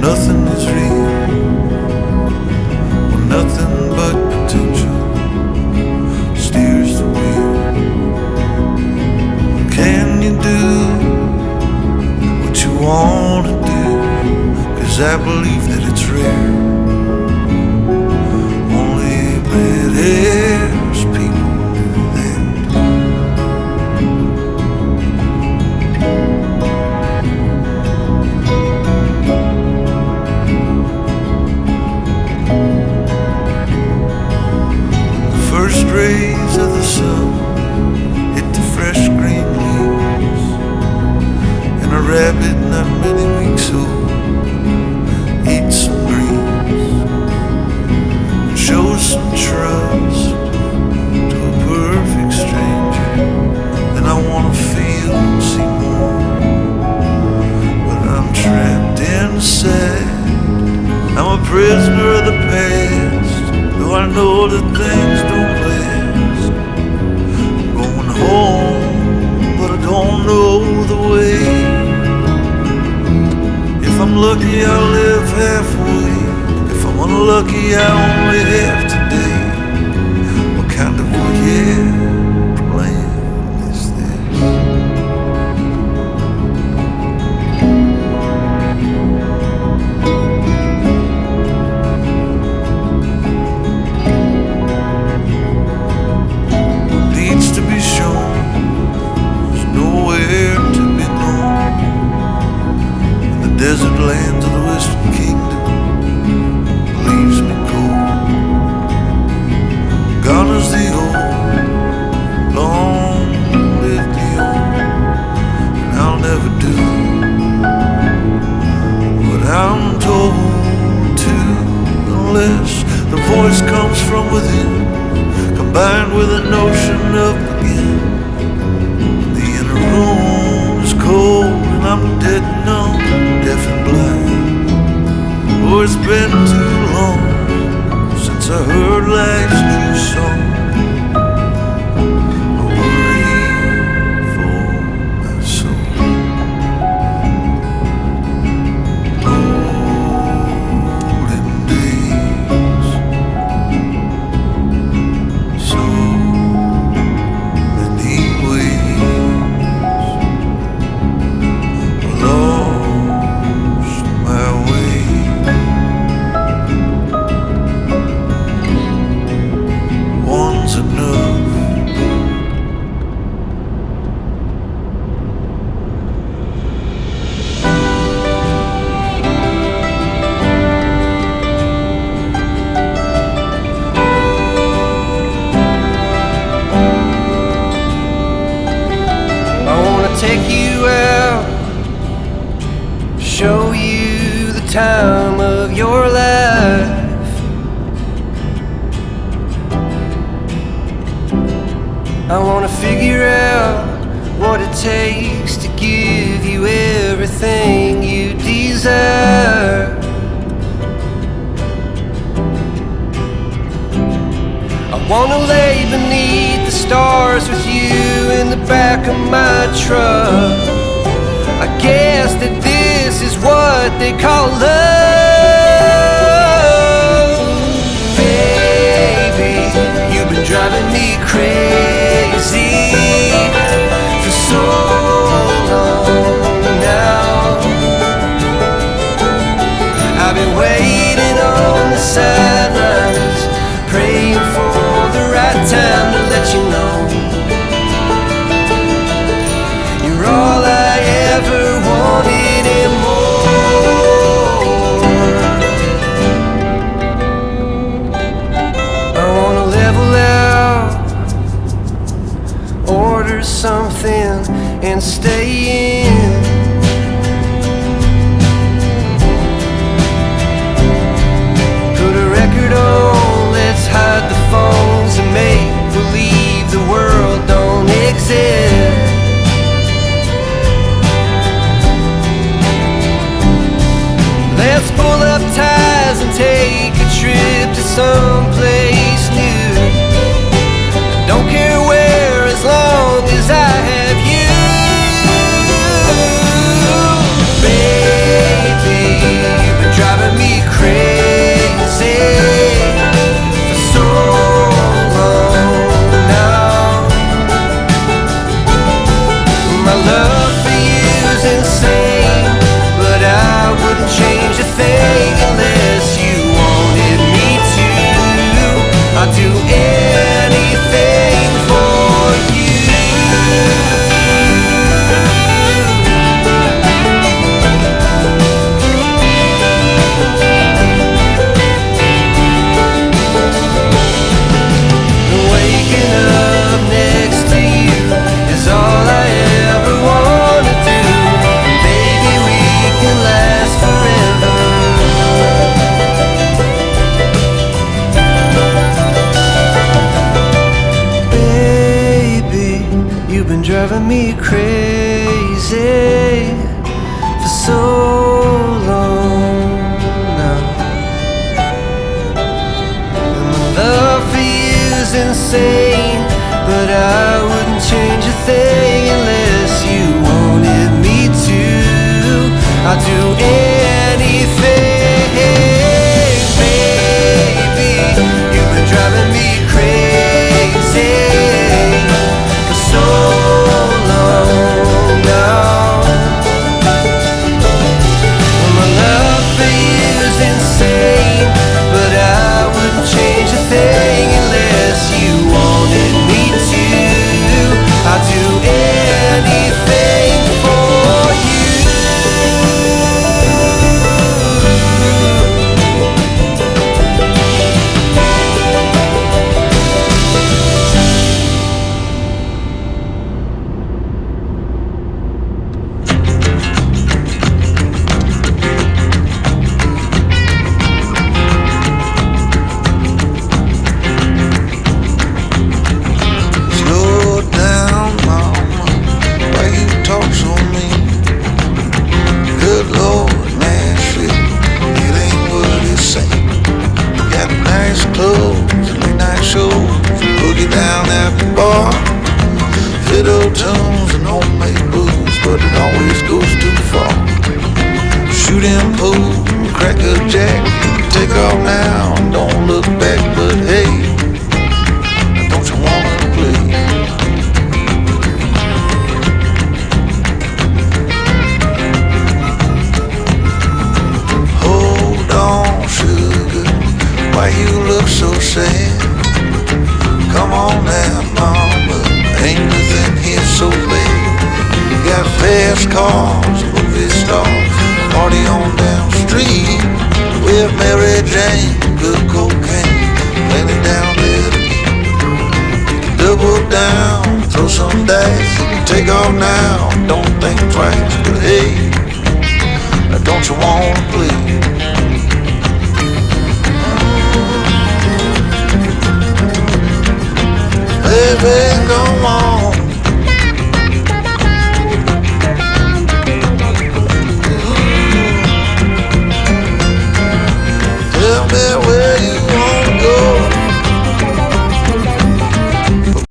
nothing is real, when nothing but potential steers the wheel. Can you do what you want to do? 'Cause I believe that it's rare. Only badass people do that. First rays of the sun hit the fresh green leaves, and a rabbit not many weeks old eats some greens and shows some trust to a perfect stranger. And I wanna feel and see more, but I'm trapped inside. I'm a prisoner of the past, though I know that things don't last. I'm going home, but I don't know the way. If I'm lucky, I'll live halfway. If I'm unlucky, I only have today. What kind of weird plan is this? Needs to be shown, there's nowhere to be known. In the desert lands of the Western Kingdom leaves me cold. Gone is the old, long live the old, and I'll never do what I'm told to, unless the voice comes from within, combined with a notion of begin. The inner room is cold and I'm dead numb, deaf and blind. Oh, it's been too long since I heard life's true song. I worry for my soul. Golden days, so many ways, lost my way. One's enough. I wanna take you out, show you the time of your life. I wanna figure out what it takes to give you everything you desire. I wanna lay beneath the stars with you in the back of my truck. I guess that this is what they call love. Baby, you've been driving me crazy for so long now. I've been waiting on the sidelines, praying for the right time to let you know you're all I ever wanted and more. I wanna level out, order something and stay in. Put a record on, let's hide the phones and make believe the world don't exist. Let's pull up ties and take a trip to someplace new. Don't care where, as long as I have you. Baby, you've been driving me crazy for so long now. And my love for you's insane, but I wouldn't change a thing unless you wanted me to. I'd do anything, baby. You've been driving me crazy for so long now. Well, my love for you's insane, but I wouldn't change a thing unless you wanted me to. I'd do anything for you. Slow down, mama, why you talk so mean? Good Lord, Nashville, it ain't what it seems. Got nice clothes, late night shows, boogie down at the bar, fiddle tunes and homemade booze, but it always goes too far. Shooting pool, crack a jack, take off now, don't look back, but hey, don't you wanna play? Hold on, sugar, why you look so sad? Come on now, mama, ain't nothing here so bad. You got fast cars, movie stars, party on down the street with Mary Jane, good cocaine, plenty down there to eat. You can double down, throw some dice, you can take off now, don't think twice, but hey, don't you wanna play? Baby, come on,